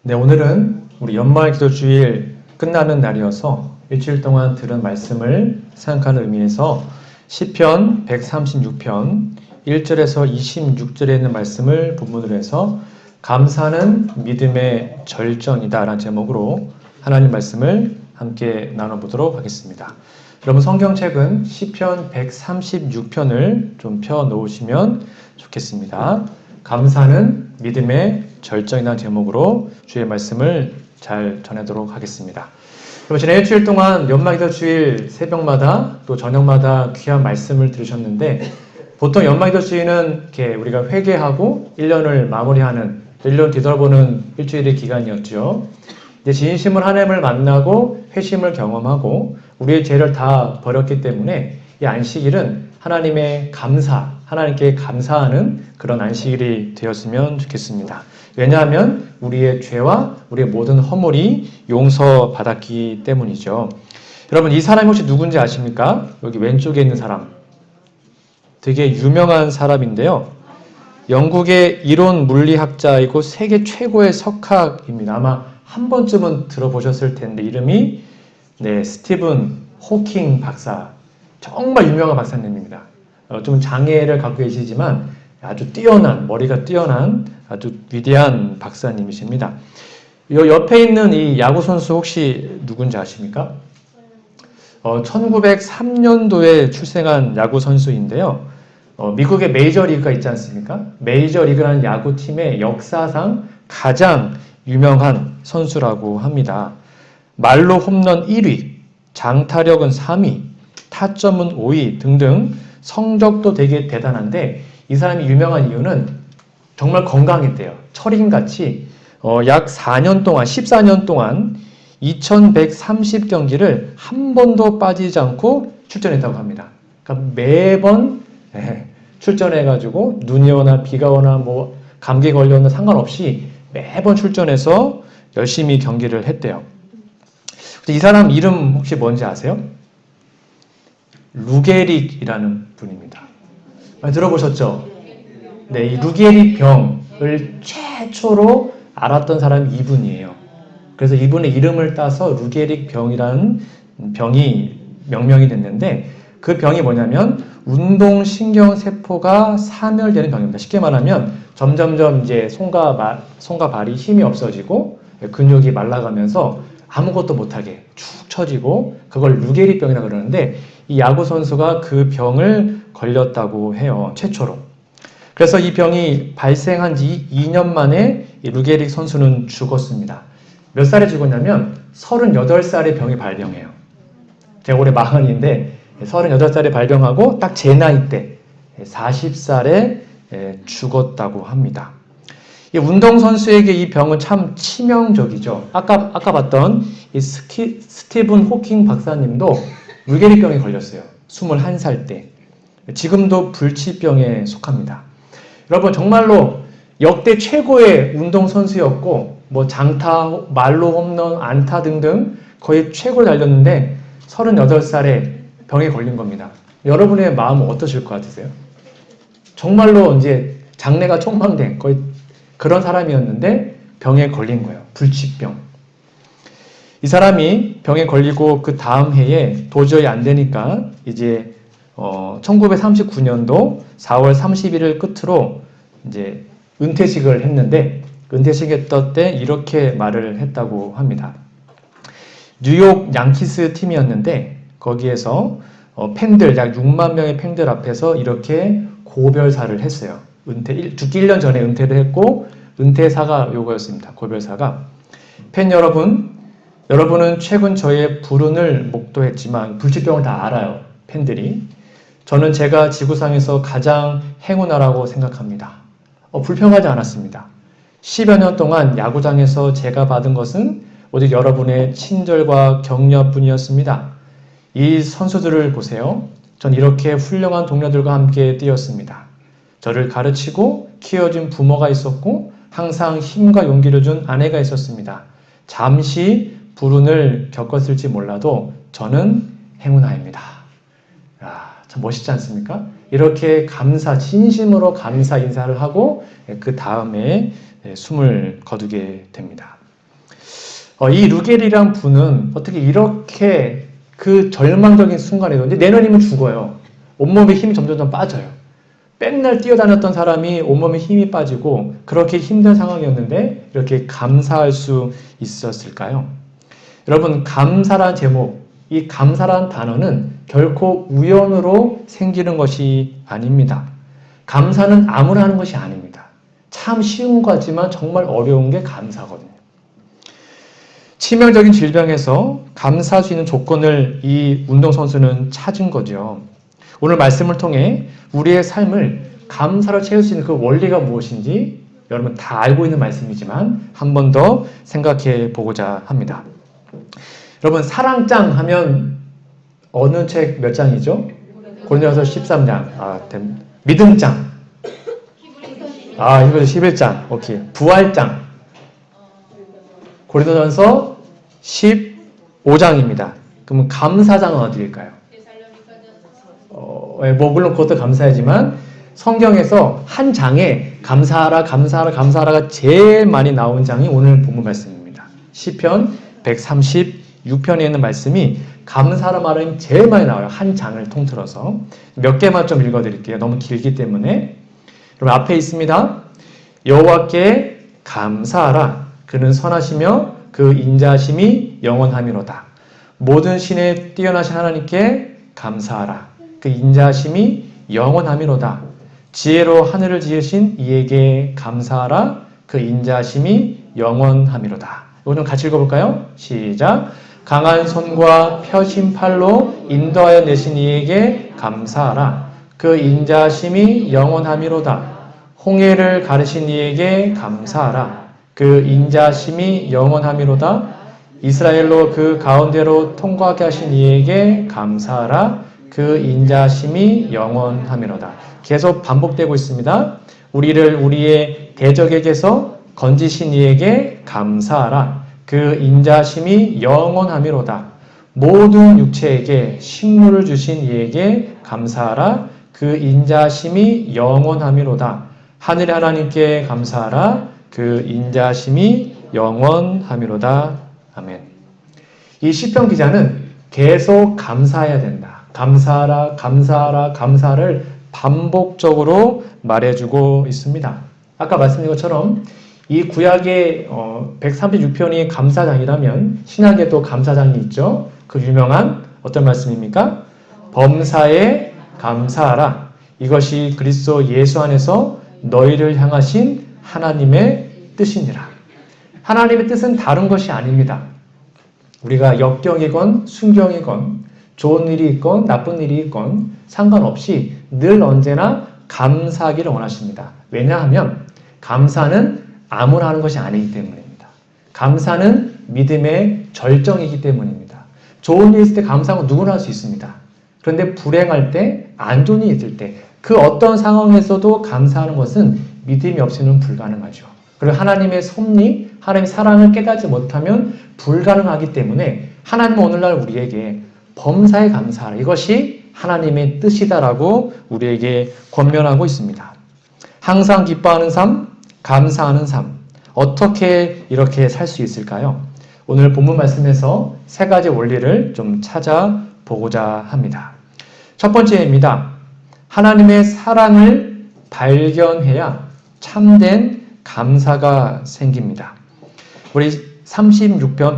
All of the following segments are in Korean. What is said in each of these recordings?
네, 오늘은 우리 연말 기도 주일 끝나는 날이어서 일주일 동안 들은 말씀을 생각하는 의미에서 시편 136편 1절에서 26절에 있는 말씀을 본문으로 해서 감사는 믿음의 절정이다 라는 제목으로 하나님 말씀을 함께 나눠보도록 하겠습니다. 여러분 성경책은 시편 136편을 좀 펴놓으시면 좋겠습니다. 감사는 믿음의 절정이라는 제목으로 주의 말씀을 잘 전하도록 하겠습니다. 그럼 지난 일주일 동안 연말기도 주일 새벽마다 또 저녁마다 귀한 말씀을 들으셨는데 보통 연말기도 주일은 이렇게 우리가 회개하고 1년을 마무리하는 1년 뒤돌아보는 일주일의 기간이었죠. 이제 진심으로 하나님을 만나고 회심을 경험하고 우리의 죄를 다 버렸기 때문에 이 안식일은 하나님의 감사, 하나님께 감사하는 그런 안식일이 되었으면 좋겠습니다. 왜냐하면 우리의 죄와 우리의 모든 허물이 용서받았기 때문이죠. 여러분 이 사람이 혹시 누군지 아십니까? 여기 왼쪽에 있는 사람. 되게 유명한 사람인데요. 영국의 이론 물리학자이고 세계 최고의 석학입니다. 아마 한 번쯤은 들어보셨을 텐데 이름이 스티븐 호킹 박사. 정말 유명한 박사님입니다. 좀 장애를 갖고 계시지만 아주 뛰어난, 머리가 뛰어난 아주 위대한 박사님이십니다. 요 옆에 있는 이 야구선수 혹시 누군지 아십니까? 1903년도에 출생한 야구선수인데요. 미국의 메이저리그가 있지 않습니까? 메이저리그라는 야구팀의 역사상 가장 유명한 선수라고 합니다. 말로 홈런 1위, 장타력은 3위, 타점은 5위 등등 성적도 되게 대단한데 이 사람이 유명한 이유는 정말 건강했대요. 철인같이 약 4년 동안, 14년 동안 2130경기를 한 번도 빠지지 않고 출전했다고 합니다. 그러니까 매번 출전해가지고 눈이 오나 비가 오나 뭐 감기 걸려오나 상관없이 매번 출전해서 열심히 경기를 했대요. 이 사람 이름 혹시 뭔지 아세요? 루게릭이라는 분입니다. 많이 들어보셨죠? 네, 이 루게릭 병을 최초로 알았던 사람이 이분이에요. 그래서 이분의 이름을 따서 루게릭 병이라는 병이 명명이 됐는데 그 병이 뭐냐면 운동신경세포가 사멸되는 병입니다. 쉽게 말하면 점점점 이제 손과 발이 힘이 없어지고 근육이 말라가면서 아무것도 못하게 축 처지고 그걸 루게릭병이라고 그러는데 이 야구 선수가 그 병을 걸렸다고 해요. 최초로. 그래서 이 병이 발생한 지 2년 만에 이 루게릭 선수는 죽었습니다. 몇 살에 죽었냐면 38살에 병이 발병해요. 제가 올해 40인데 38살에 발병하고 딱 제 나이 때 40살에 죽었다고 합니다. 이 운동선수에게 이 병은 참 치명적이죠. 아까 봤던 이 스티븐 호킹 박사님도 루게릭병에 걸렸어요. 21살 때. 지금도 불치병에 속합니다. 여러분 정말로 역대 최고의 운동선수였고 뭐 장타, 말로 홈런, 안타 등등 거의 최고를 달렸는데 38살에 병에 걸린 겁니다. 여러분의 마음은 어떠실 것 같으세요? 정말로 이제 장래가 촉망된 거의 그런 사람이었는데 병에 걸린 거예요. 불치병. 이 사람이 병에 걸리고 그 다음 해에 도저히 안 되니까 이제 1939년도 4월 31일 끝으로 이제 은퇴식을 했는데 은퇴식 했던 때 이렇게 말을 했다고 합니다. 뉴욕 양키스 팀이었는데 거기에서 팬들 약 6만 명의 팬들 앞에서 이렇게 고별사를 했어요. 죽기 1년 전에 은퇴를 했고 은퇴사가 요거였습니다. 고별사가 팬 여러분은 최근 저의 불운을 목도했지만 불치병을 다 알아요. 팬들이. 저는 제가 지구상에서 가장 행운아라고 생각합니다. 불평하지 않았습니다. 10여 년 동안 야구장에서 제가 받은 것은 오직 여러분의 친절과 격려뿐이었습니다. 이 선수들을 보세요. 전 이렇게 훌륭한 동료들과 함께 뛰었습니다. 저를 가르치고 키워준 부모가 있었고 항상 힘과 용기를 준 아내가 있었습니다. 잠시 불운을 겪었을지 몰라도 저는 행운아입니다. 참 멋있지 않습니까? 이렇게 진심으로 감사 인사를 하고 그 다음에 숨을 거두게 됩니다. 이 루겔이란 분은 어떻게 이렇게 그 절망적인 순간에도 이제 내년이면 죽어요. 온몸에 힘이 점점 빠져요. 맨날 뛰어다녔던 사람이 온몸에 힘이 빠지고 그렇게 힘든 상황이었는데 이렇게 감사할 수 있었을까요? 여러분, 감사란 제목, 이 감사란 단어는 결코 우연으로 생기는 것이 아닙니다. 감사는 아무나 하는 것이 아닙니다. 참 쉬운 거지만 정말 어려운 게 감사거든요. 치명적인 질병에서 감사할 수 있는 조건을 이 운동선수는 찾은 거죠. 오늘 말씀을 통해 우리의 삶을 감사로 채울 수 있는 그 원리가 무엇인지 여러분 다 알고 있는 말씀이지만 한 번 더 생각해 보고자 합니다. 여러분, 사랑장 하면 어느 책 몇 장이죠? 고린도전서 13장. 믿음장. 이거 11장. 오케이. 부활장. 고린도전서 15장입니다. 그러면 감사장은 어디일까요? 물론 그것도 감사하지만 성경에서 한 장에 감사하라, 감사하라, 감사하라가 제일 많이 나온 장이 오늘 본문 말씀입니다. 시편 136편에 있는 말씀이 감사하라 말은 제일 많이 나와요. 한 장을 통틀어서. 몇 개만 좀 읽어드릴게요. 너무 길기 때문에. 그럼 앞에 있습니다. 여호와께 감사하라. 그는 선하시며 그 인자하심이 영원하미로다. 모든 신에 뛰어나신 하나님께 감사하라. 그 인자하심이 영원하미로다. 지혜로 하늘을 지으신 이에게 감사하라. 그 인자하심이 영원하미로다. 이거 좀 같이 읽어볼까요? 시작. 강한 손과 펴신 팔로 인도하여 내신 이에게 감사하라. 그 인자하심이 영원하미로다. 홍해를 가르신 이에게 감사하라. 그 인자하심이 영원하미로다. 이스라엘로 그 가운데로 통과하게 하신 이에게 감사하라. 그 인자하심이 영원하미로다. 계속 반복되고 있습니다. 우리를 우리의 대적에게서 건지신 이에게 감사하라. 그 인자하심이 영원하미로다. 모든 육체에게 식물을 주신 이에게 감사하라. 그 인자하심이 영원하미로다. 하늘의 하나님께 감사하라. 그 인자하심이 영원하미로다. 아멘. 이 시편 기자는 계속 감사해야 된다. 감사하라, 감사하라, 감사를 반복적으로 말해주고 있습니다. 아까 말씀드린 것처럼 이 구약의 136편이 감사장이라면 신약에도 감사장이 있죠. 그 유명한 어떤 말씀입니까? 범사에 감사하라. 이것이 그리스도 예수 안에서 너희를 향하신 하나님의 뜻이니라. 하나님의 뜻은 다른 것이 아닙니다. 우리가 역경이건 순경이건 좋은 일이 있건 나쁜 일이 있건 상관없이 늘 언제나 감사하기를 원하십니다. 왜냐하면 감사는 아무나 하는 것이 아니기 때문입니다. 감사는 믿음의 절정이기 때문입니다. 좋은 일이 있을 때 감사하고 누구나 할 수 있습니다. 그런데 불행할 때, 안 좋은 일이 있을 때 그 어떤 상황에서도 감사하는 것은 믿음이 없이는 불가능하죠. 그리고 하나님의 섭리, 하나님의 사랑을 깨닫지 못하면 불가능하기 때문에 하나님은 오늘날 우리에게 범사에 감사하라. 이것이 하나님의 뜻이다라고 우리에게 권면하고 있습니다. 항상 기뻐하는 삶, 감사하는 삶. 어떻게 이렇게 살 수 있을까요? 오늘 본문 말씀에서 세 가지 원리를 좀 찾아보고자 합니다. 첫 번째입니다. 하나님의 사랑을 발견해야 참된 감사가 생깁니다. 우리 136편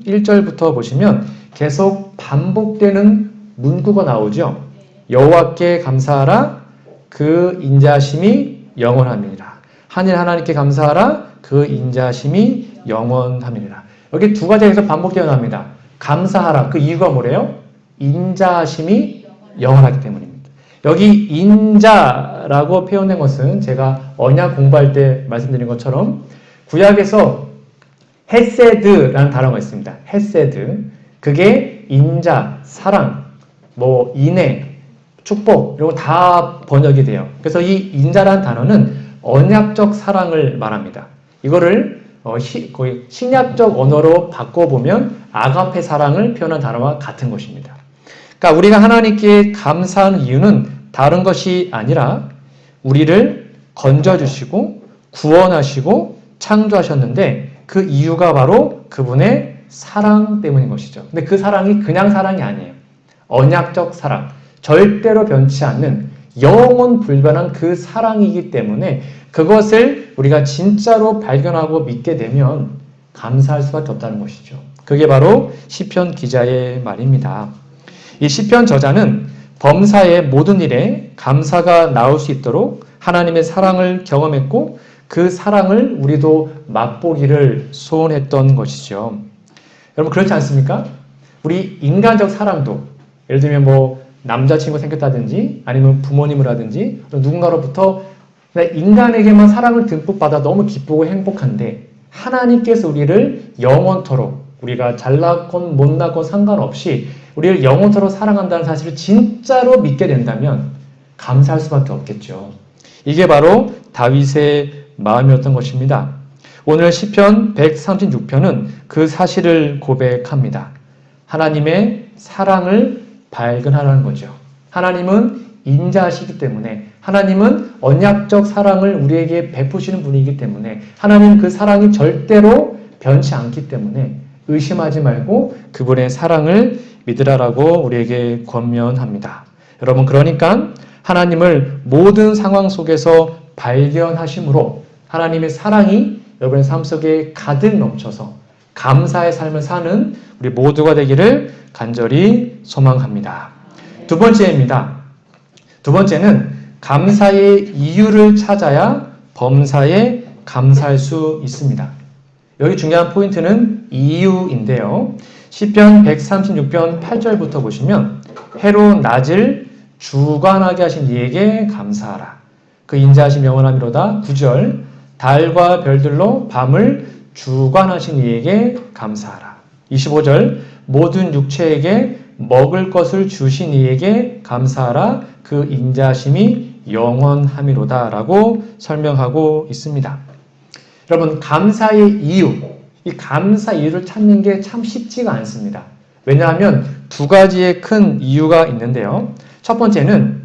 1절부터 보시면 계속 반복되는 문구가 나오죠. 여호와께 감사하라. 그 인자하심이 영원함이니라. 하늘 하나님께 감사하라. 그 인자하심이 영원함이니라. 여기 두 가지가 계속 반복되어 나옵니다. 감사하라. 그 이유가 뭐래요? 인자하심이 영원하기 때문입니다. 여기 인자라고 표현된 것은 제가 언약 공부할 때 말씀드린 것처럼 구약에서 헤세드라는 단어가 있습니다. 헤세드. 그게 인자, 사랑, 인애, 축복 이런 거 다 번역이 돼요. 그래서 이 인자라는 단어는 언약적 사랑을 말합니다. 이거를 거의 신약적 언어로 바꿔보면 아가페 사랑을 표현한 단어와 같은 것입니다. 그러니까 우리가 하나님께 감사하는 이유는 다른 것이 아니라 우리를 건져주시고 구원하시고 창조하셨는데 그 이유가 바로 그분의 사랑 때문인 것이죠. 근데 그 사랑이 그냥 사랑이 아니에요. 언약적 사랑, 절대로 변치 않는 영원 불변한 그 사랑이기 때문에 그것을 우리가 진짜로 발견하고 믿게 되면 감사할 수밖에 없다는 것이죠. 그게 바로 시편 기자의 말입니다. 이 시편 저자는 범사의 모든 일에 감사가 나올 수 있도록 하나님의 사랑을 경험했고 그 사랑을 우리도 맛보기를 소원했던 것이죠. 여러분 그렇지 않습니까? 우리 인간적 사랑도 예를 들면 뭐 남자친구 생겼다든지 아니면 부모님을 하든지 누군가로부터 인간에게만 사랑을 듬뿍 받아 너무 기쁘고 행복한데 하나님께서 우리를 영원토록 우리가 잘났건 못났건 상관없이 우리를 영원토록 사랑한다는 사실을 진짜로 믿게 된다면 감사할 수밖에 없겠죠. 이게 바로 다윗의 마음이었던 것입니다. 오늘 시편 136편은 그 사실을 고백합니다. 하나님의 사랑을 발견하라는 거죠. 하나님은 인자하시기 때문에 하나님은 언약적 사랑을 우리에게 베푸시는 분이기 때문에 하나님 그 사랑이 절대로 변치 않기 때문에 의심하지 말고 그분의 사랑을 믿으라라고 우리에게 권면합니다. 여러분 그러니까 하나님을 모든 상황 속에서 발견하심으로 하나님의 사랑이 여러분의 삶 속에 가득 넘쳐서 감사의 삶을 사는 우리 모두가 되기를 간절히 소망합니다. 두 번째입니다. 두 번째는 감사의 이유를 찾아야 범사에 감사할 수 있습니다. 여기 중요한 포인트는 이유인데요. 시편 136편 8절부터 보시면 해로 낮을 주관하게 하신 이에게 감사하라. 그 인자하심 영원하미로다. 9절 달과 별들로 밤을 주관하신 이에게 감사하라. 25절 모든 육체에게 먹을 것을 주신 이에게 감사하라. 그 인자하심이 영원하미로다 라고 설명하고 있습니다. 여러분 감사의 이유, 이 감사 이유를 찾는 게 참 쉽지가 않습니다. 왜냐하면 두 가지의 큰 이유가 있는데요. 첫 번째는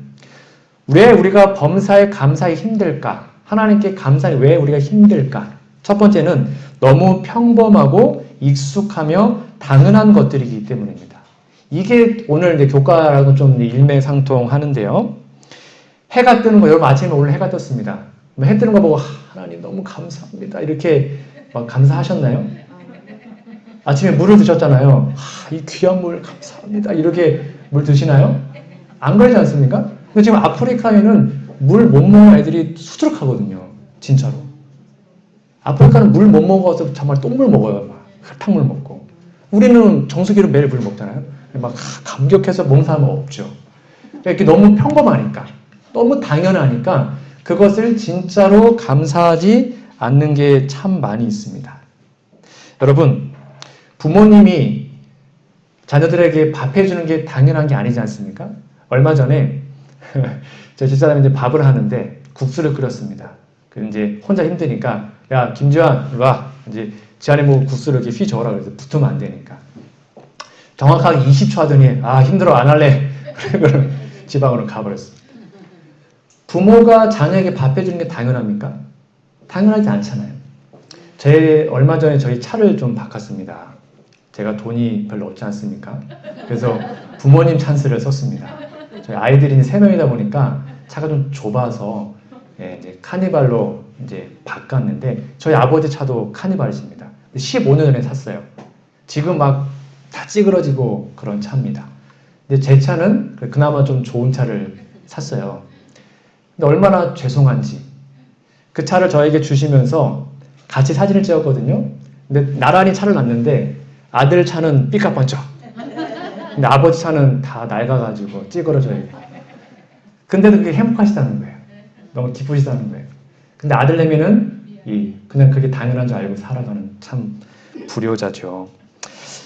왜 우리가 범사에 감사히 힘들까? 하나님께 감사히 왜 우리가 힘들까? 첫 번째는 너무 평범하고 익숙하며 당연한 것들이기 때문입니다. 이게 오늘 이제 교과라고 좀 일맥상통하는데요. 해가 뜨는 거, 여러분 아침에 오늘 해가 떴습니다. 해 뜨는 거 보고 하나님 너무 감사합니다. 이렇게 막 감사하셨나요? 아침에 물을 드셨잖아요. 이 귀한 물 감사합니다. 이렇게 물 드시나요? 안 그러지 않습니까? 근데 지금 아프리카에는 물 못 먹는 애들이 수두룩하거든요. 진짜로. 아프리카는 물 못 먹어서 정말 똥물 먹어요. 막 흙탕물 먹고. 우리는 정수기로 매일 물 먹잖아요. 막 감격해서 먹는 사람은 없죠. 이렇게 너무 평범하니까, 너무 당연하니까 그것을 진짜로 감사하지 않는 게 참 많이 있습니다. 여러분, 부모님이 자녀들에게 밥 해주는 게 당연한 게 아니지 않습니까? 얼마 전에 제 집사람이 이제 밥을 하는데 국수를 끓였습니다. 그 이제 혼자 힘드니까 야 김지환 이리 와. 이제 지환이 뭐 국수를 이렇게 휘 저어라 그래서 붙으면 안 되니까 정확하게 20초 하더니 힘들어 안 할래. 그래서 지방으로 가버렸습니다. 부모가 자녀에게 밥 해주는 게 당연합니까? 당연하지 않잖아요. 얼마 전에 저희 차를 좀 바꿨습니다. 제가 돈이 별로 없지 않습니까? 그래서 부모님 찬스를 썼습니다. 저희 아이들이 3명이다 보니까 차가 좀 좁아서 이제 카니발로 이제 바꿨는데 저희 아버지 차도 카니발이십니다. 15년 전에 샀어요. 지금 막 다 찌그러지고 그런 차입니다. 근데 제 차는 그나마 좀 좋은 차를 샀어요. 근데 얼마나 죄송한지 그 차를 저에게 주시면서 같이 사진을 찍었거든요. 근데 나란히 차를 놨는데 아들 차는 삐까뻔쩍. 근데 아버지 차는 다 낡아가지고 찌그러져 있고. 근데도 그게 행복하시다는 거예요. 너무 기쁘시다는 거예요. 근데 아들내미는 그냥 그게 당연한 줄 알고 살아가는 참 불효자죠.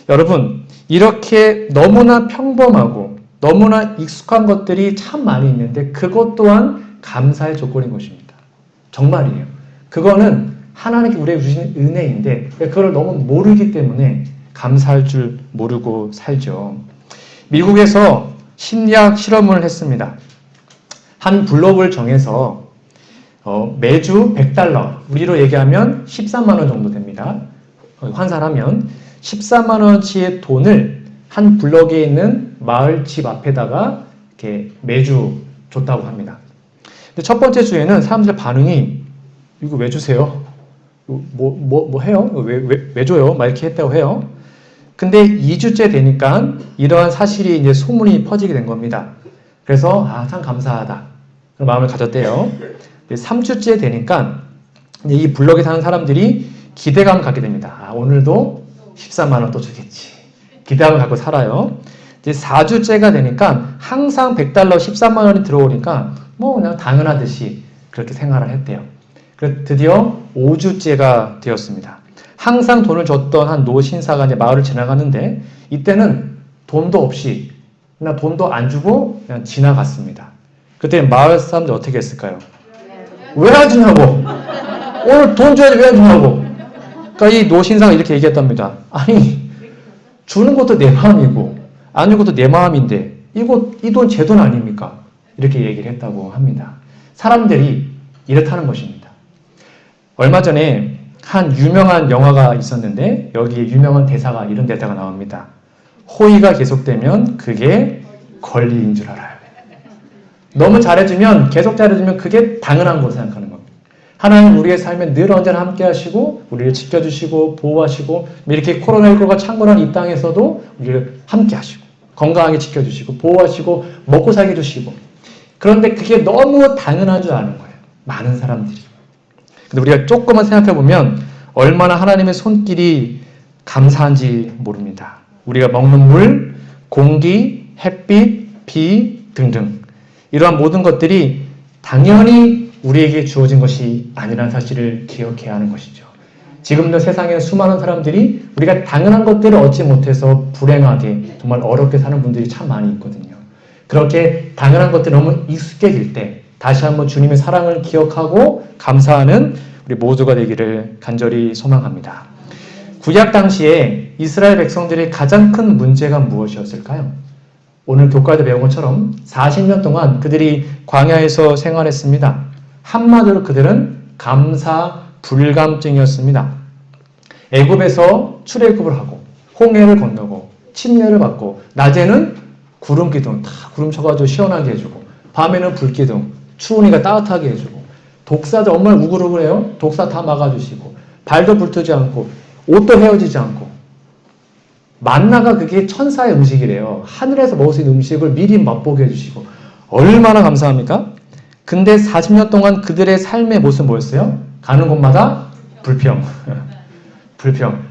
여러분, 이렇게 너무나 평범하고 너무나 익숙한 것들이 참 많이 있는데 그것 또한 감사의 조건인 것입니다. 정말이에요. 그거는 하나님께 우리에게 주신 은혜인데 그걸 너무 모르기 때문에 감사할 줄 모르고 살죠. 미국에서 심리학 실험을 했습니다. 한 블록을 정해서 매주 $100, 우리로 얘기하면 13만 원 정도 됩니다. 환산하면 14만 원어치의 돈을 한 블럭에 있는 마을 집 앞에다가 이렇게 매주 줬다고 합니다. 근데 첫 번째 주에는 사람들 반응이 이거 왜 주세요? 뭐 해요? 왜 줘요? 막 이렇게 했다고 해요. 근데 2주째 되니까 이러한 사실이 이제 소문이 퍼지게 된 겁니다. 그래서 참 감사하다 그런 마음을 가졌대요. 3주째 되니까 이 블럭에 사는 사람들이 기대감을 갖게 됩니다. 오늘도 14만 원 또 주겠지. 기대감을 갖고 살아요. 이제 4주째가 되니까 항상 100달러 14만 원이 들어오니까 뭐 그냥 당연하듯이 그렇게 생활을 했대요. 그래서 드디어 5주째가 되었습니다. 항상 돈을 줬던 한 노신사가 이제 마을을 지나가는데 이때는 돈도 없이 그냥 돈도 안 주고 그냥 지나갔습니다. 그때 마을 사람들 어떻게 했을까요? 왜 안 주냐고! 오늘 돈 줘야지 왜 안 주냐고! 그러니까 이 노신사가 이렇게 얘기했답니다. 아니 주는 것도 내 마음이고 안 주는 것도 내 마음인데 이 돈 제 돈 아닙니까? 이렇게 얘기를 했다고 합니다. 사람들이 이렇다는 것입니다. 얼마 전에 한 유명한 영화가 있었는데 여기에 유명한 대사가 이런 대사가 나옵니다. 호의가 계속되면 그게 권리인 줄 알아요. 너무 잘해주면 계속 잘해주면 그게 당연한 거로 생각하는 겁니다. 하나님 우리의 삶에 늘 언제나 함께 하시고 우리를 지켜주시고 보호하시고 이렇게 코로나19가 창궐한 이 땅에서도 우리를 함께 하시고 건강하게 지켜주시고 보호하시고 먹고 살게 해주시고 그런데 그게 너무 당연한 줄 아는 거예요. 많은 사람들이. 근데 우리가 조금만 생각해 보면 얼마나 하나님의 손길이 감사한지 모릅니다. 우리가 먹는 물, 공기, 햇빛, 비 등등 이러한 모든 것들이 당연히 우리에게 주어진 것이 아니라는 사실을 기억해야 하는 것이죠. 지금도 세상에 수많은 사람들이 우리가 당연한 것들을 얻지 못해서 불행하게 정말 어렵게 사는 분들이 참 많이 있거든요. 그렇게 당연한 것들이 너무 익숙해질 때 다시 한번 주님의 사랑을 기억하고 감사하는 우리 모두가 되기를 간절히 소망합니다. 구약 당시에 이스라엘 백성들의 가장 큰 문제가 무엇이었을까요? 오늘 교과에도 배운 것처럼 40년 동안 그들이 광야에서 생활했습니다. 한마디로 그들은 감사 불감증이었습니다. 애굽에서 출애굽을 하고 홍해를 건너고 침례를 받고 낮에는 구름 기둥 다 구름 쳐가지고 시원하게 해주고 밤에는 불 기둥 추우니까 따뜻하게 해주고 독사들 정말 우글우글해요. 독사 다 막아주시고 발도 불트지 않고 옷도 헤어지지 않고 만나가 그게 천사의 음식이래요. 하늘에서 먹을 수 있는 음식을 미리 맛보게 해주시고 얼마나 감사합니까? 근데 40년 동안 그들의 삶의 모습은 뭐였어요? 가는 곳마다 불평. 불평.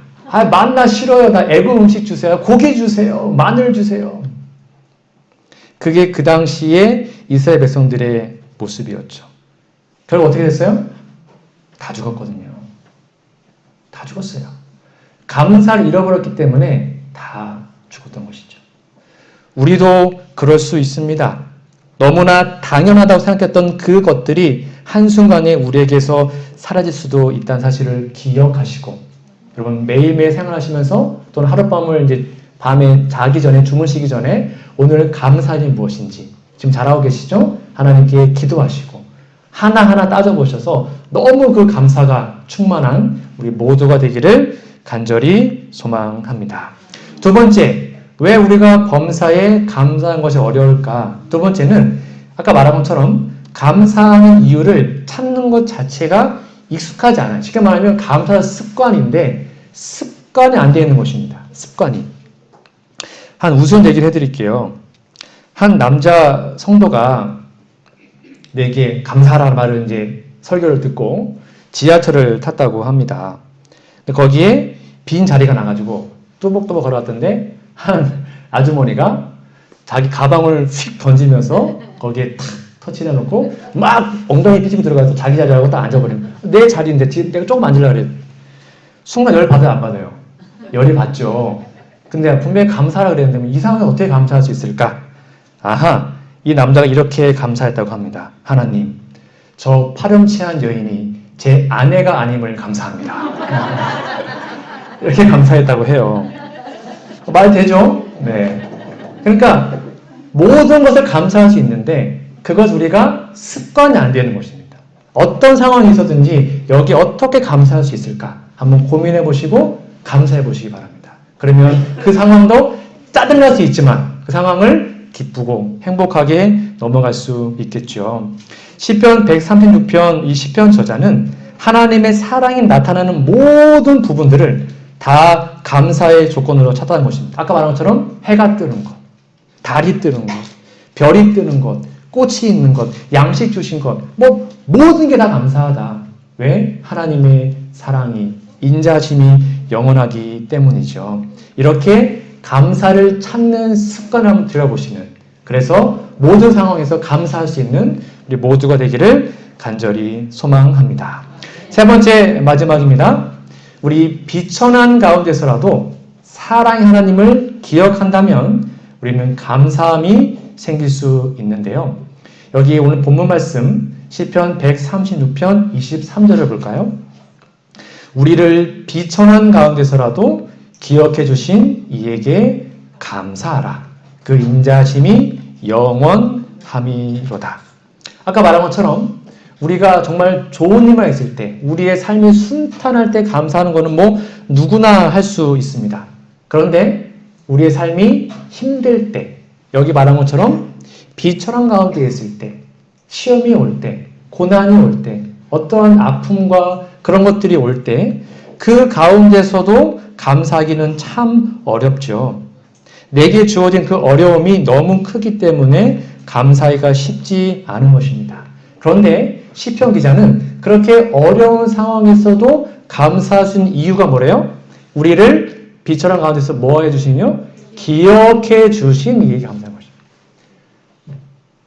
만나 싫어요. 나 애국 음식 주세요. 고기 주세요. 마늘 주세요. 그게 그 당시에 이스라엘 백성들의 모습이었죠. 결국 어떻게 됐어요? 다 죽었거든요. 다 죽었어요. 감사를 잃어버렸기 때문에 다 죽었던 것이죠. 우리도 그럴 수 있습니다. 너무나 당연하다고 생각했던 그것들이 한순간에 우리에게서 사라질 수도 있다는 사실을 기억하시고 여러분 매일매일 생활하시면서 또는 하룻밤을 이제 밤에 자기 전에 주무시기 전에 오늘 감사할 일이 무엇인지 지금 잘하고 계시죠? 하나님께 기도하시고 하나하나 따져보셔서 너무 그 감사가 충만한 우리 모두가 되기를 간절히 소망합니다. 두 번째, 왜 우리가 범사에 감사하는 것이 어려울까? 두 번째는 아까 말한 것처럼 감사하는 이유를 찾는 것 자체가 익숙하지 않아요. 쉽게 말하면 감사는 습관인데 습관이 안 되어 있는 것입니다. 습관이. 한 우스운 얘기를 해드릴게요. 한 남자 성도가 내게 감사하라는 말을 이제 설교를 듣고 지하철을 탔다고 합니다. 근데 거기에 빈 자리가 나가지고 뚜벅뚜벅 걸어왔던데 한 아주머니가 자기 가방을 휙 던지면서 거기에 탁 터치를 해놓고 막 엉덩이 삐지고 들어가서 자기 자리라고 딱 앉아버리는 내 자리인데 내가 조금 앉으려고 그래. 순간 열 받아요 안 받아요? 열이 받죠. 근데 분명히 감사하라 그랬는데 이상하게 어떻게 감사할 수 있을까? 아하, 이 남자가 이렇게 감사했다고 합니다. 하나님, 저 파렴치한 여인이 제 아내가 아님을 감사합니다. 이렇게 감사했다고 해요. 말 되죠? 네. 그러니까 모든 것을 감사할 수 있는데 그것 우리가 습관이 안 되는 것입니다. 어떤 상황이 있었든지 여기 어떻게 감사할 수 있을까? 한번 고민해 보시고 감사해 보시기 바랍니다. 그러면 그 상황도 짜증날 수 있지만 그 상황을 기쁘고 행복하게 넘어갈 수 있겠죠. 시편 136편 이 시편 저자는 하나님의 사랑이 나타나는 모든 부분들을 다 감사의 조건으로 찾아낸 것입니다. 아까 말한 것처럼 해가 뜨는 것, 달이 뜨는 것, 별이 뜨는 것, 꽃이 있는 것, 양식 주신 것, 모든 게 다 감사하다. 왜? 하나님의 사랑이, 인자심이 영원하기 때문이죠. 이렇게 감사를 찾는 습관을 한번 들여보시는, 그래서 모든 상황에서 감사할 수 있는 우리 모두가 되기를 간절히 소망합니다. 세 번째 마지막입니다. 우리 비천한 가운데서라도 사랑의 하나님을 기억한다면 우리는 감사함이 생길 수 있는데요. 여기 오늘 본문 말씀 시편 136편 23절을 볼까요? 우리를 비천한 가운데서라도 기억해 주신 이에게 감사하라. 그 인자심이 영원함이로다. 아까 말한 것처럼 우리가 정말 좋은 일만 있을 때, 우리의 삶이 순탄할 때 감사하는 것은 누구나 할 수 있습니다. 그런데 우리의 삶이 힘들 때, 여기 말한 것처럼 비천한 가운데 있을 때, 시험이 올 때, 고난이 올 때, 어떠한 아픔과 그런 것들이 올 때, 그 가운데서도 감사하기는 참 어렵죠. 내게 주어진 그 어려움이 너무 크기 때문에 감사하기가 쉽지 않은 것입니다. 그런데 시편 기자는 그렇게 어려운 상황에서도 감사할 수 있는 이유가 뭐래요? 우리를 비천한 가운데서 뭐 해주시며? 기억해 주신 이에게 감사한 것입니다.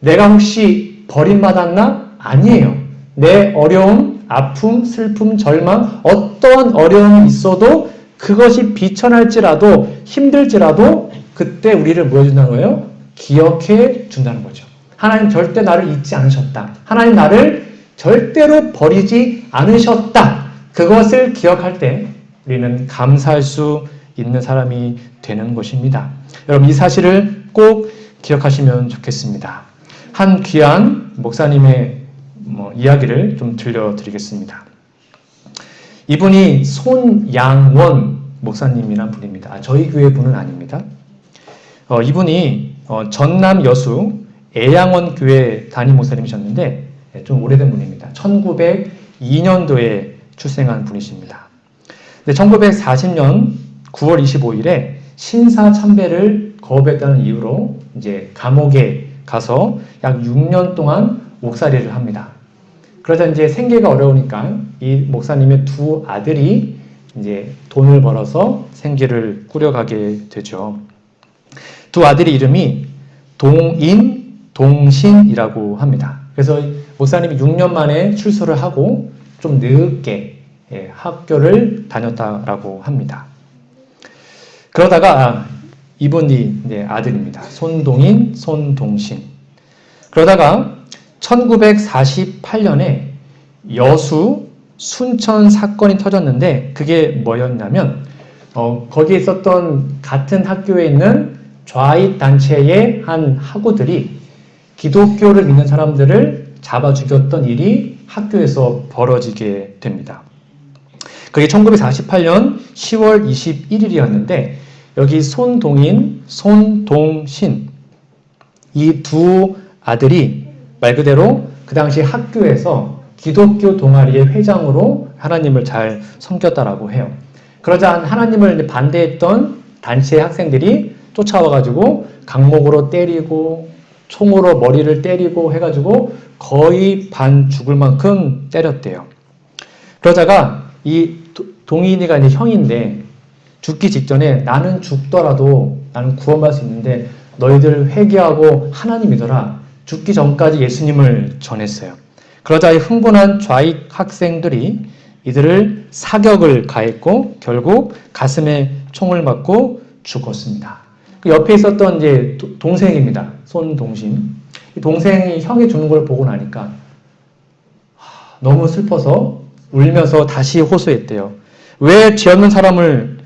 내가 혹시 버림받았나? 아니에요. 내 어려움, 아픔, 슬픔, 절망, 어떠한 어려움이 있어도 그것이 비천할지라도 힘들지라도 그때 우리를 뭐 해준다는 거예요? 기억해 준다는 거죠. 하나님 절대 나를 잊지 않으셨다. 하나님 나를 절대로 버리지 않으셨다. 그것을 기억할 때 우리는 감사할 수 있는 사람이 되는 것입니다. 여러분 이 사실을 꼭 기억하시면 좋겠습니다. 한 귀한 목사님의 이야기를 좀 들려드리겠습니다. 이분이 손양원 목사님이라는 분입니다. 저희 교회 분은 아닙니다. 이분이 전남 여수 애양원 교회 담임 목사님이셨는데 좀 오래된 분입니다. 1902년도에 출생한 분이십니다. 1940년 9월 25일에 신사참배를 거부했다는 이유로 이제 감옥에 가서 약 6년 동안 옥살이를 합니다. 그러자 이제 생계가 어려우니까 이 목사님의 두 아들이 이제 돈을 벌어서 생계를 꾸려가게 되죠. 두 아들의 이름이 동인, 동신이라고 합니다. 그래서 목사님이 6년 만에 출소를 하고 좀 늦게 학교를 다녔다라고 합니다. 그러다가 이분이 아들입니다. 손동인, 손동신. 그러다가 1948년에 여수 순천 사건이 터졌는데 그게 뭐였냐면 거기에 있었던 같은 학교에 있는 좌익 단체의 한 학우들이 기독교를 믿는 사람들을 잡아 죽였던 일이 학교에서 벌어지게 됩니다. 그게 1948년 10월 21일이었는데 여기 손동인, 손동신 이 두 아들이 말 그대로 그 당시 학교에서 기독교 동아리의 회장으로 하나님을 잘 섬겼다라고 해요. 그러자 하나님을 반대했던 단체의 학생들이 쫓아와가지고 강목으로 때리고 총으로 머리를 때리고 해가지고 거의 반 죽을 만큼 때렸대요. 그러다가 이 동인이가 이제 형인데 죽기 직전에 나는 죽더라도 나는 구원받을 수 있는데 너희들 회개하고 하나님 믿어라. 죽기 전까지 예수님을 전했어요. 그러자 이 흥분한 좌익 학생들이 이들을 사격을 가했고 결국 가슴에 총을 맞고 죽었습니다. 그 옆에 있었던 이제 동생입니다. 손동신. 이 동생이 형이 죽는 걸 보고 나니까 너무 슬퍼서 울면서 다시 호소했대요. 왜 죄 없는 사람을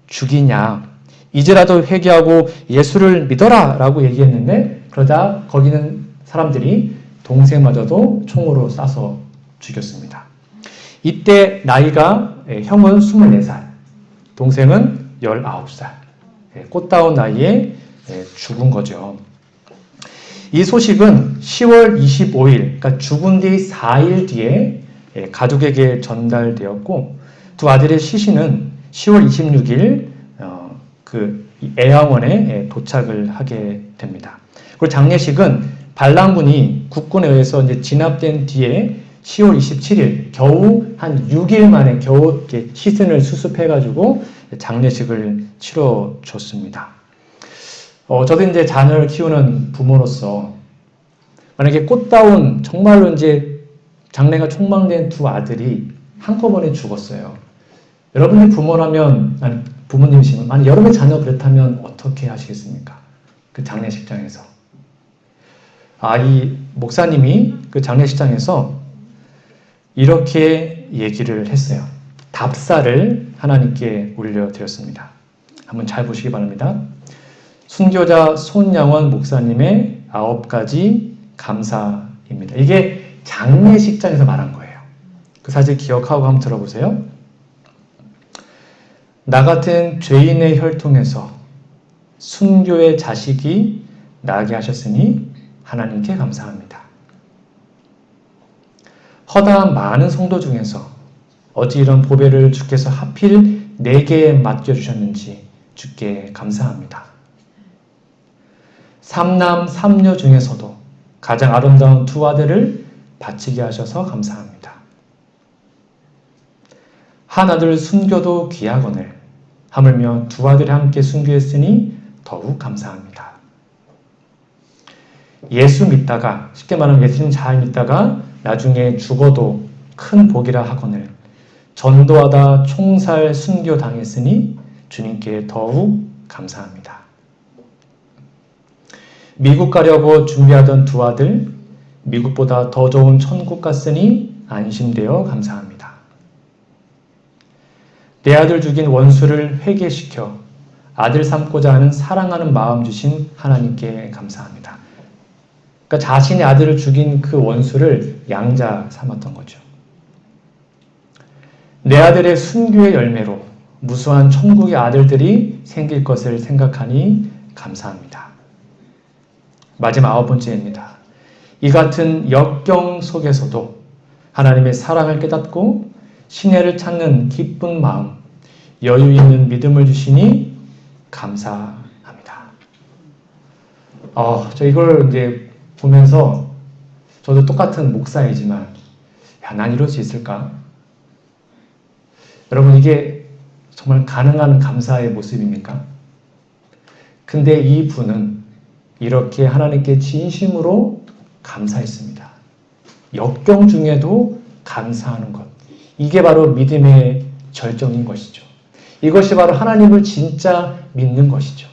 죽이냐? 이제라도 회개하고 예수를 믿어라 라고 얘기했는데 그러자 거기는 사람들이 동생마저도 총으로 쏴서 죽였습니다. 이때 나이가 형은 24살, 동생은 19살. 꽃다운 나이에 죽은 거죠. 이 소식은 10월 25일, 그러니까 죽은 뒤 4일 뒤에 가족에게 전달되었고, 두 아들의 시신은 10월 26일 그 애양원에 도착을 하게 됩니다. 그리고 장례식은 반란군이 국군에 의해서 이제 진압된 뒤에 10월 27일 겨우 한 6일 만에 겨우 이렇게 시신을 수습해가지고 장례식을 치러줬습니다. 저도 이제 자녀를 키우는 부모로서 만약에 꽃다운 정말로 이제 장래가 촉망된 두 아들이 한꺼번에 죽었어요. 여러분이 부모라면, 아니 부모님이시면, 만약 여러분의 자녀 그렇다면 어떻게 하시겠습니까? 그 장례식장에서. 이 목사님이 그 장례식장에서 이렇게 얘기를 했어요. 답사를 하나님께 올려드렸습니다. 한번 잘 보시기 바랍니다. 순교자 손양원 목사님의 9가지 감사입니다. 이게 장례식장에서 말한 거예요. 그 사실 기억하고 한번 들어보세요. 나 같은 죄인의 혈통에서 순교의 자식이 나게 하셨으니 하나님께 감사합니다. 허다한 많은 성도 중에서 어찌 이런 보배를 주께서 하필 내게 맡겨주셨는지 주께 감사합니다. 삼남 삼녀 중에서도 가장 아름다운 두 아들을 바치게 하셔서 감사합니다. 한 아들 순교도 귀하거늘 하물며 두 아들이 함께 순교했으니 더욱 감사합니다. 예수 믿다가, 쉽게 말하면 예수님 잘 믿다가 나중에 죽어도 큰 복이라 하거늘 전도하다 총살 순교 당했으니 주님께 더욱 감사합니다. 미국 가려고 준비하던 두 아들, 미국보다 더 좋은 천국 갔으니 안심되어 감사합니다. 내 아들 죽인 원수를 회개시켜 아들 삼고자 하는 사랑하는 마음 주신 하나님께 감사합니다. 그러니까 자신의 아들을 죽인 그 원수를 양자 삼았던 거죠. 내 아들의 순교의 열매로 무수한 천국의 아들들이 생길 것을 생각하니 감사합니다. 마지막 9번째입니다. 이 같은 역경 속에서도 하나님의 사랑을 깨닫고 신혜를 찾는 기쁜 마음, 여유 있는 믿음을 주시니 감사합니다. 저 이걸 이제 보면서 저도 똑같은 목사이지만 난 이럴 수 있을까? 여러분, 이게 정말 가능한 감사의 모습입니까? 근데 이 분은 이렇게 하나님께 진심으로 감사했습니다. 역경 중에도 감사하는 것. 이게 바로 믿음의 절정인 것이죠. 이것이 바로 하나님을 진짜 믿는 것이죠.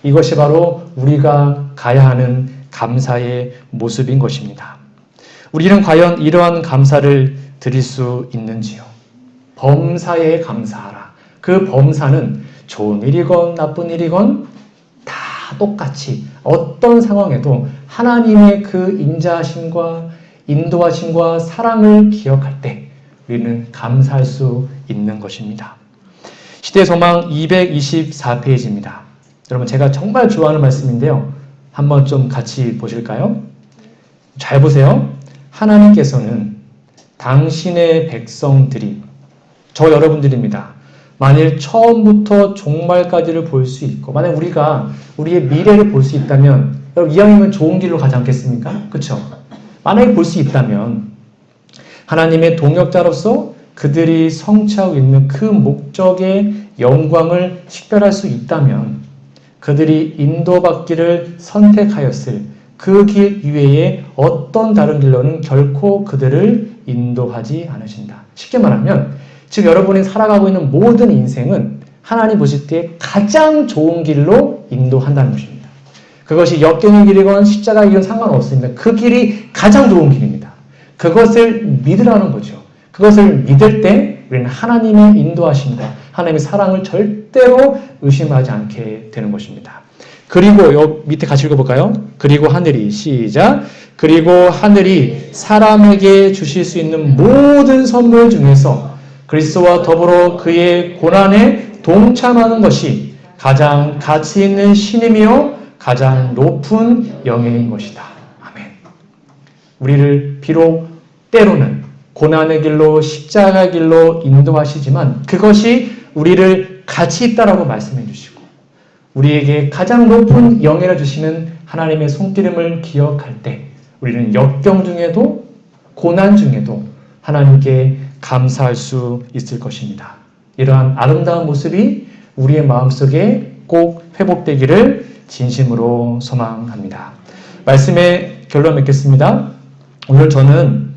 이것이 바로 우리가 가야 하는 감사의 모습인 것입니다. 우리는 과연 이러한 감사를 드릴 수 있는지요? 범사에 감사하라. 그 범사는 좋은 일이건 나쁜 일이건 다 똑같이 어떤 상황에도 하나님의 그 인자하심과 인도하심과 사랑을 기억할 때 우리는 감사할 수 있는 것입니다. 시대소망 224페이지입니다. 여러분, 제가 정말 좋아하는 말씀인데요. 한번 좀 같이 보실까요? 잘 보세요. 하나님께서는 당신의 백성들이, 저 여러분들입니다. 만일 처음부터 종말까지를 볼 수 있고, 만약 우리가 우리의 미래를 볼 수 있다면, 여러분, 이왕이면 좋은 길로 가지 않겠습니까? 그렇죠? 만약에 볼 수 있다면 하나님의 동역자로서 그들이 성취하고 있는 그 목적의 영광을 식별할 수 있다면 그들이 인도받기를 선택하였을 그 길 이외에 어떤 다른 길로는 결코 그들을 인도하지 않으신다. 쉽게 말하면 지금 여러분이 살아가고 있는 모든 인생은 하나님 보실 때 가장 좋은 길로 인도한다는 것입니다. 그것이 역경의 길이건 십자가의 길이건 상관없습니다. 그 길이 가장 좋은 길입니다. 그것을 믿으라는 거죠. 그것을 믿을 때 우리는 하나님의 인도하심과 하나님의 사랑을 절대로 의심하지 않게 되는 것입니다. 그리고 요 밑에 같이 읽어볼까요? 그리고 하늘이, 시작. 그리고 하늘이 사람에게 주실 수 있는 모든 선물 중에서 그리스도와 더불어 그의 고난에 동참하는 것이 가장 가치 있는 신임이요 가장 높은 영예인 것이다. 아멘. 우리를 비록 때로는 고난의 길로 십자가 길로 인도하시지만 그것이 우리를 가치 있다라고 말씀해 주시고 우리에게 가장 높은 영예를 주시는 하나님의 손기름을 기억할 때 우리는 역경 중에도 고난 중에도 하나님께 감사할 수 있을 것입니다. 이러한 아름다운 모습이 우리의 마음속에 꼭 회복되기를 진심으로 소망합니다. 말씀의 결론 맺겠습니다. 오늘 저는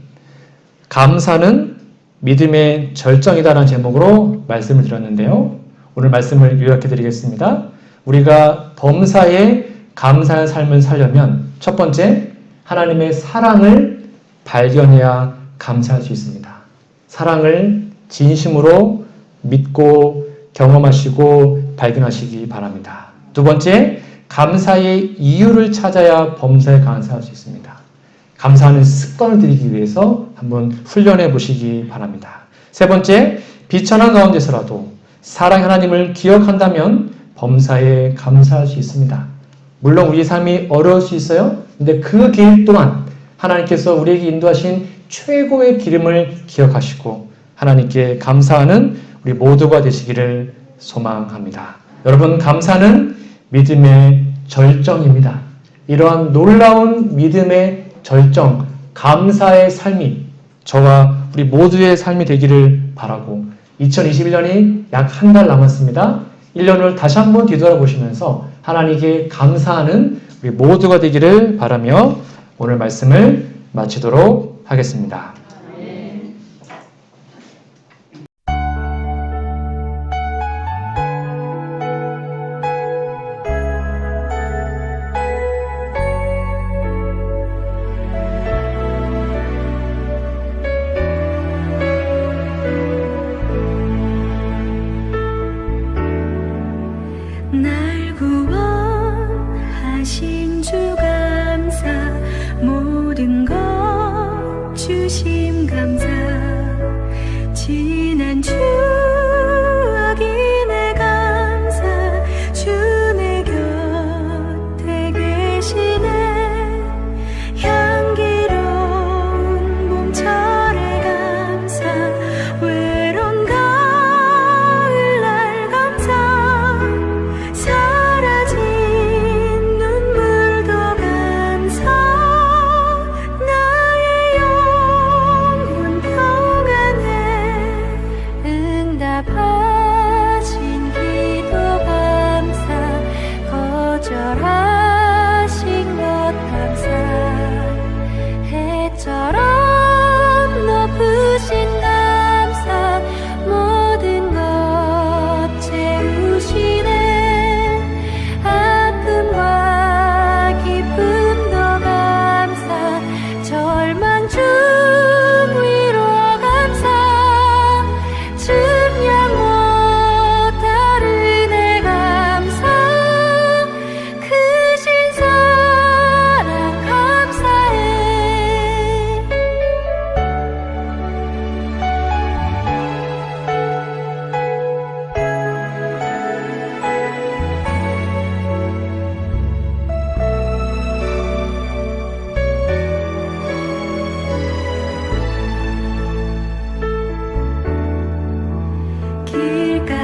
감사는 믿음의 절정이다라는 제목으로 말씀을 드렸는데요. 오늘 말씀을 요약해 드리겠습니다. 우리가 범사에 감사의 삶을 살려면 첫 번째, 하나님의 사랑을 발견해야 감사할 수 있습니다. 사랑을 진심으로 믿고 경험하시고 발견하시기 바랍니다. 두 번째, 감사의 이유를 찾아야 범사에 감사할 수 있습니다. 감사하는 습관을 들이기 위해서 한번 훈련해 보시기 바랍니다. 세 번째, 비천한 가운데서라도 사랑 하나님을 기억한다면 범사에 감사할 수 있습니다. 물론 우리 삶이 어려울 수 있어요. 근데 그 길 동안 하나님께서 우리에게 인도하신 최고의 기름을 기억하시고 하나님께 감사하는 우리 모두가 되시기를 소망합니다. 여러분, 감사는 믿음의 절정입니다. 이러한 놀라운 믿음의 절정, 감사의 삶이 저와 우리 모두의 삶이 되기를 바라고 2021년이 약 한 달 남았습니다. 1년을 다시 한번 뒤돌아보시면서 하나님께 감사하는 우리 모두가 되기를 바라며 오늘 말씀을 마치도록 하겠습니다. 날 구원하신 주 감사, 모든 것 주심 감사. 지난 추억이 내 감사, 주 내 곁에 계시네. 향기로운 봄철의 감사, 외로운 가을날 감사. 사라진 눈물도 감사, 나의 영혼 평안해. 응답하신 기도 감사, 거절하신 것 감사. 해처럼 높으신 감사, 모든 것 채우시네. 아픔과 기쁨도 감사, 절망 중 위로 감사. 증량 못할 은혜 감사, 크신 사랑 감사해. 길가